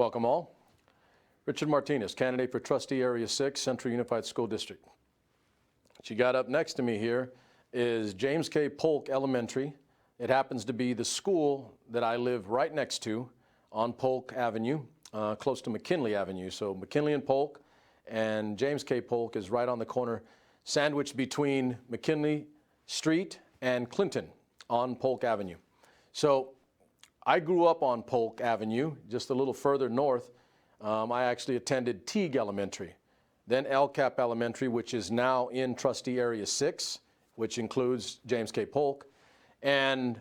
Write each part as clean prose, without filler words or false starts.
Welcome all. Richard Martinez, candidate for trustee Area 6, Central Unified School District. What you got up next to me here is James K. Polk Elementary. It happens to be the school that I live right next to on Polk Avenue, close to McKinley Avenue. So McKinley and Polk, and James K. Polk is right on the corner, sandwiched between McKinley Street and Clinton on Polk Avenue. So I grew up on Polk Avenue, just a little further north. I actually attended Teague Elementary, then El Cap Elementary, which is now in trustee Area 6, which includes James K. Polk, and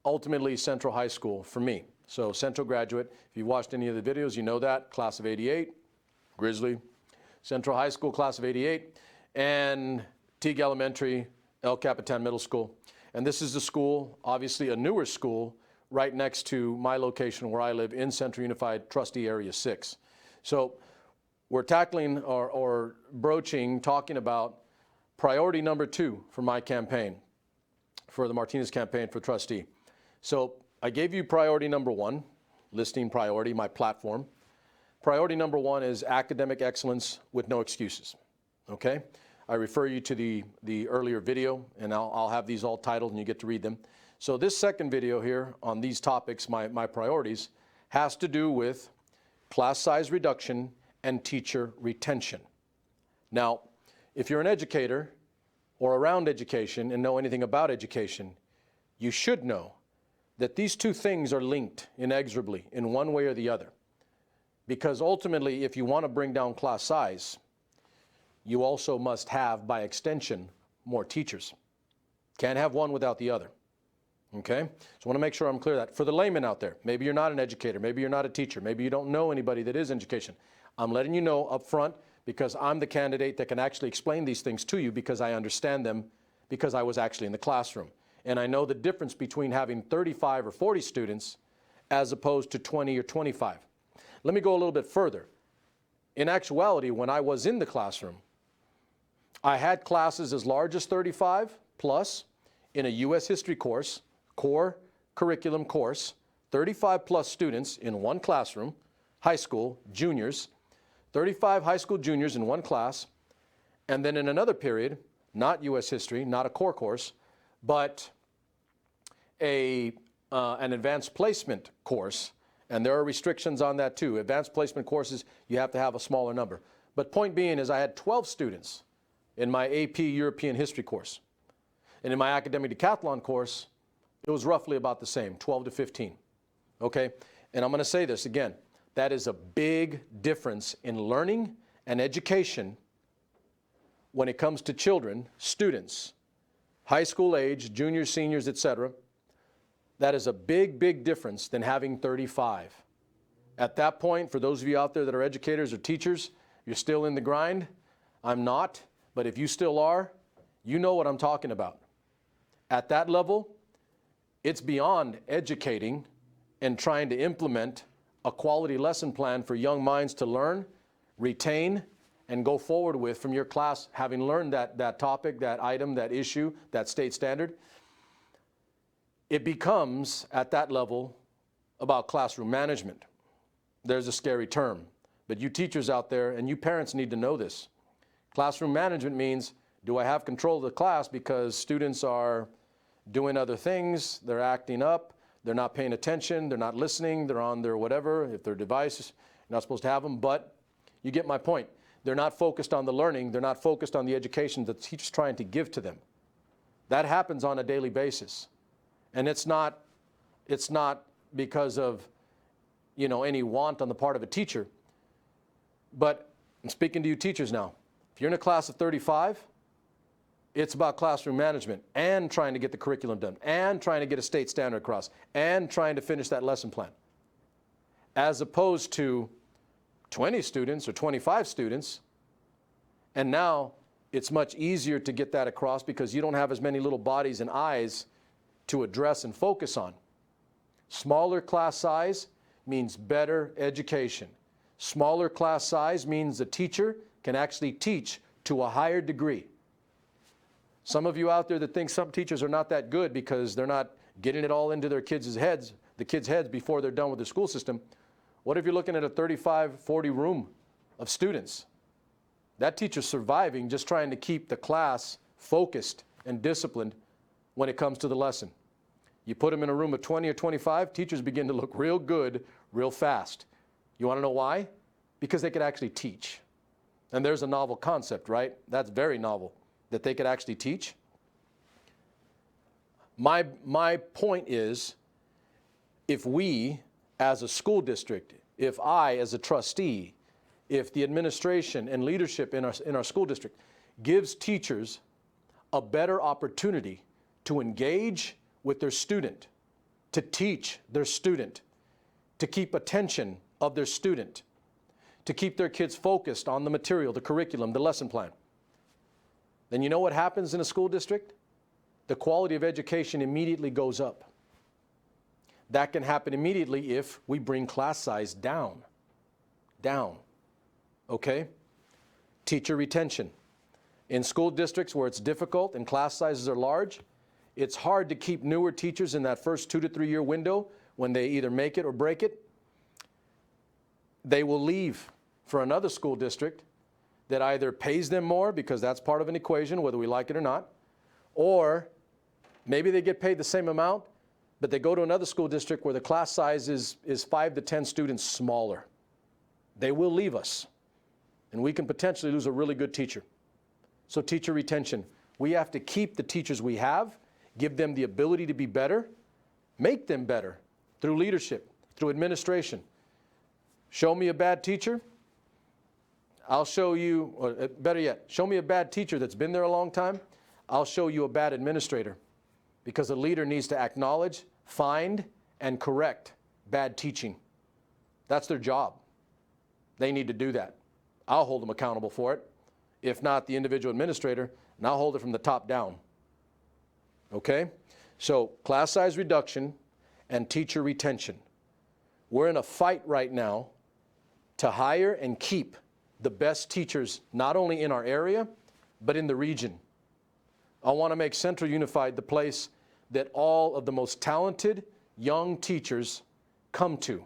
ultimately Central High School for me. So Central graduate. If you watched any of the videos, you know that. Class of 88, Grizzly. Central High School, class of 88, and Teague Elementary, El Capitan Middle School. And this is the school, obviously a newer school, right next to my location where I live in Central Unified Trustee Area 6. So we're tackling or broaching, talking about priority number 2 for my campaign, for the Martinez campaign for trustee. So I gave you priority number 1, listing priority, my platform. Priority number 1 is academic excellence with no excuses, okay? I refer you to the earlier video, and I'll have these all titled and you get to read them. So this second video here on these topics, my priorities, has to do with class size reduction and teacher retention. Now, if you're an educator or around education and know anything about education, you should know that these two things are linked inexorably in one way or the other. Because ultimately, if you want to bring down class size, you also must have, by extension, more teachers. Can't have one without the other. Okay? So I want to make sure I'm clear that for the layman out there, maybe you're not an educator, maybe you're not a teacher, maybe you don't know anybody that is in education. I'm letting you know up front because I'm the candidate that can actually explain these things to you because I understand them because I was actually in the classroom. And I know the difference between having 35 or 40 students as opposed to 20 or 25. Let me go a little bit further. In actuality, when I was in the classroom, I had classes as large as 35 plus in a U.S. history course, core curriculum course, 35 plus students in one classroom, high school, juniors, 35 high school juniors in one class, and then in another period, not U.S. history, not a core course, but an advanced placement course, and there are restrictions on that too. Advanced placement courses, you have to have a smaller number. But point being is I had 12 students in my AP European history course. And in my academic decathlon course, it was roughly about the same, 12 to 15, okay? And I'm gonna say this again, that is a big difference in learning and education when it comes to children, students, high school age, juniors, seniors, etc. That is a big, big difference than having 35. At that point, for those of you out there that are educators or teachers, you're still in the grind. I'm not, but if you still are, you know what I'm talking about. At that level, it's beyond educating and trying to implement a quality lesson plan for young minds to learn, retain, and go forward with from your class, having learned that topic, that item, that issue, that state standard. It becomes, at that level, about classroom management. There's a scary term, but you teachers out there and you parents need to know this. Classroom management means, do I have control of the class because students are doing other things, they're acting up, they're not paying attention, they're not listening, they're on their whatever, if their device, you're not supposed to have them, but you get my point. They're not focused on the learning, they're not focused on the education that the teacher's trying to give to them. That happens on a daily basis. And it's not because of, you know, any want on the part of a teacher, but I'm speaking to you teachers now. If you're in a class of 35, it's about classroom management and trying to get the curriculum done and trying to get a state standard across and trying to finish that lesson plan. As opposed to 20 students or 25 students, and now it's much easier to get that across because you don't have as many little bodies and eyes to address and focus on. Smaller class size means better education. Smaller class size means the teacher can actually teach to a higher degree. Some of you out there that think some teachers are not that good because they're not getting it all into their kids' heads, the kids' heads before they're done with the school system. What if you're looking at a 35, 40 room of students? That teacher's surviving just trying to keep the class focused and disciplined when it comes to the lesson. You put them in a room of 20 or 25, teachers begin to look real good, real fast. You want to know why? Because they could actually teach. And there's a novel concept, right? That's very novel, that they could actually teach. My point is, if we as a school district, if I as a trustee, if the administration and leadership in our school district gives teachers a better opportunity to engage with their student, to teach their student, to keep attention of their student, to keep their kids focused on the material, the curriculum, the lesson plan, then you know what happens in a school district? The quality of education immediately goes up. That can happen immediately if we bring class size down. Okay? Teacher retention. In school districts where it's difficult and class sizes are large, it's hard to keep newer teachers in that first 2 to 3 year window when they either make it or break it. They will leave for another school district that either pays them more, because that's part of an equation, whether we like it or not, or maybe they get paid the same amount, but they go to another school district where the class size is 5 to 10 students smaller. They will leave us, and we can potentially lose a really good teacher. So teacher retention. We have to keep the teachers we have, give them the ability to be better, make them better through leadership, through administration. Show me a bad teacher, I'll show you, or better yet, show me a bad teacher that's been there a long time, I'll show you a bad administrator. Because a leader needs to acknowledge, find, and correct bad teaching. That's their job. They need to do that. I'll hold them accountable for it. If not the individual administrator, and I'll hold it from the top down. Okay? So class size reduction and teacher retention. We're in a fight right now to hire and keep the best teachers, not only in our area, but in the region. I want to make Central Unified the place that all of the most talented young teachers come to.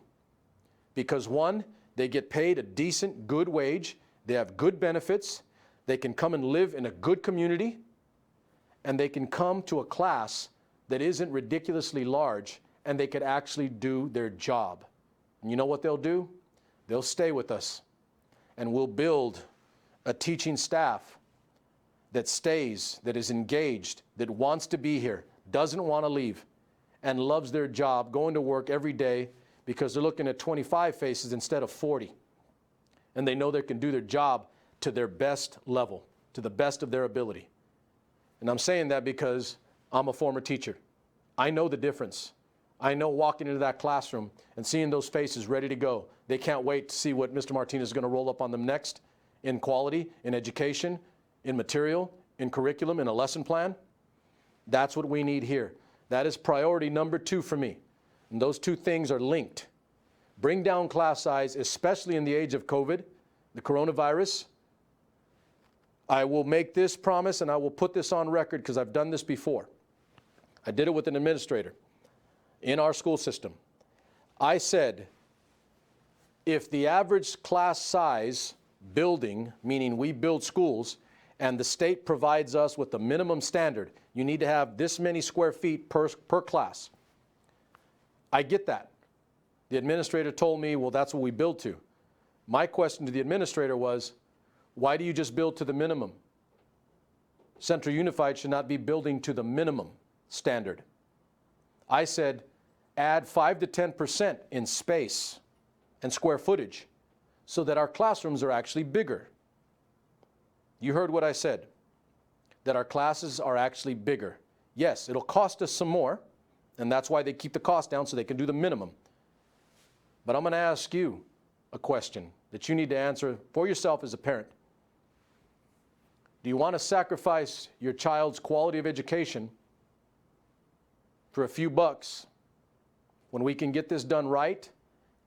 Because one, they get paid a decent, good wage, they have good benefits, they can come and live in a good community, and they can come to a class that isn't ridiculously large, and they could actually do their job. And you know what they'll do? They'll stay with us, and we'll build a teaching staff that stays, that is engaged, that wants to be here, doesn't want to leave, and loves their job, going to work every day because they're looking at 25 faces instead of 40. And they know they can do their job to their best level, to the best of their ability. And I'm saying that because I'm a former teacher. I know the difference. I know walking into that classroom and seeing those faces ready to go. They can't wait to see what Mr. Martinez is going to roll up on them next in quality, in education, in material, in curriculum, in a lesson plan. That's what we need here. That is priority number 2 for me. And those two things are linked. Bring down class size, especially in the age of COVID, the coronavirus. I will make this promise, and I will put this on record because I've done this before. I did it with an administrator in our school system. I said, if the average class size building, meaning we build schools, and the state provides us with the minimum standard, you need to have this many square feet per class. I get that. The administrator told me, well, that's what we build to. My question to the administrator was, why do you just build to the minimum? Central Unified should not be building to the minimum standard. I said, add 5 to 10% in space and square footage so that our classrooms are actually bigger. You heard what I said, that our classes are actually bigger. Yes, it'll cost us some more, and that's why they keep the cost down so they can do the minimum. But I'm going to ask you a question that you need to answer for yourself as a parent. Do you want to sacrifice your child's quality of education for a few bucks when we can get this done right,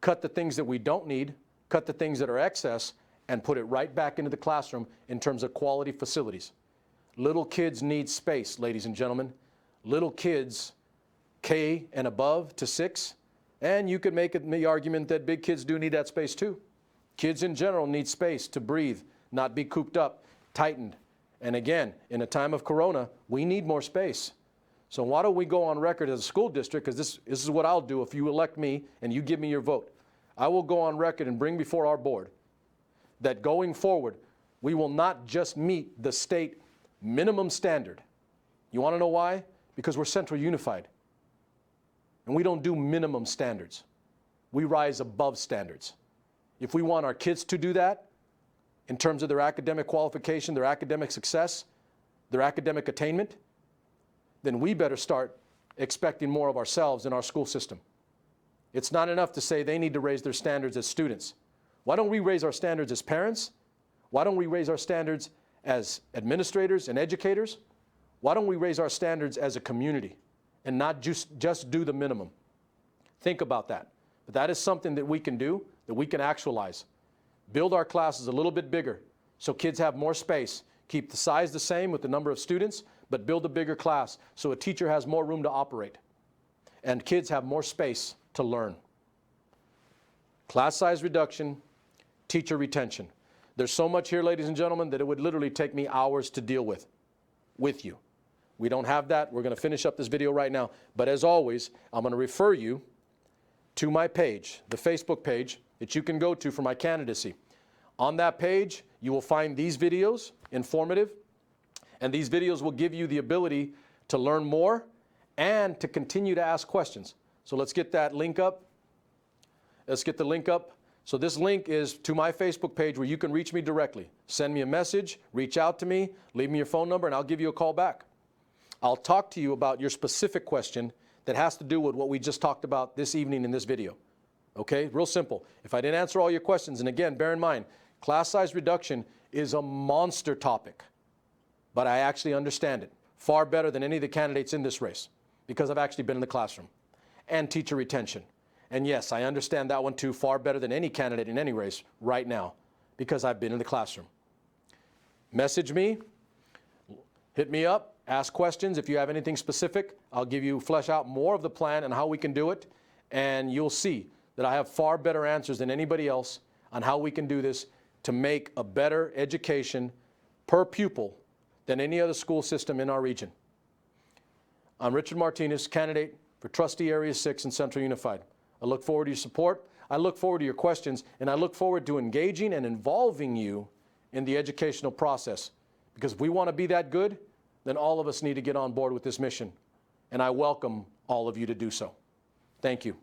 cut the things that we don't need, cut the things that are excess, and put it right back into the classroom in terms of quality facilities? Little kids need space, ladies and gentlemen. Little kids, K and above to 6, And you could make the argument that big kids do need that space too. Kids in general need space to breathe, not be cooped up, tightened. And again, in a time of corona, we need more space. So why don't we go on record as a school district, because this is what I'll do if you elect me and you give me your vote. I will go on record and bring before our board that going forward, we will not just meet the state minimum standard. You want to know why? Because we're Central Unified. And we don't do minimum standards. We rise above standards. If we want our kids to do that, in terms of their academic qualification, their academic success, their academic attainment, then we better start expecting more of ourselves in our school system. It's not enough to say they need to raise their standards as students. Why don't we raise our standards as parents? Why don't we raise our standards as administrators and educators? Why don't we raise our standards as a community and not just do the minimum? Think about that. But that is something that we can do, that we can actualize. Build our classes a little bit bigger so kids have more space. Keep the size the same with the number of students, but build a bigger class so a teacher has more room to operate and kids have more space to learn. Class size reduction, teacher retention. There's so much here, ladies and gentlemen, that it would literally take me hours to deal with you. We don't have that. We're going to finish up this video right now. But as always, I'm going to refer you to my page, the Facebook page that you can go to for my candidacy. On that page, you will find these videos, informative, and these videos will give you the ability to learn more and to continue to ask questions. So let's get that link up. Let's get the link up. So this link is to my Facebook page where you can reach me directly. Send me a message, reach out to me, leave me your phone number, and I'll give you a call back. I'll talk to you about your specific question that has to do with what we just talked about this evening in this video. Okay, real simple. If I didn't answer all your questions, and again, bear in mind, class size reduction is a monster topic, but I actually understand it far better than any of the candidates in this race because I've actually been in the classroom. And teacher retention. And yes, I understand that one too far better than any candidate in any race right now because I've been in the classroom. Message me, hit me up, ask questions. If you have anything specific, I'll give you, flesh out more of the plan and how we can do it, and you'll see that I have far better answers than anybody else on how we can do this to make a better education per pupil than any other school system in our region. I'm Richard Martinez, candidate for Trustee Area 6 in Central Unified. I look forward to your support, I look forward to your questions, and I look forward to engaging and involving you in the educational process. Because if we want to be that good, then all of us need to get on board with this mission. And I welcome all of you to do so. Thank you.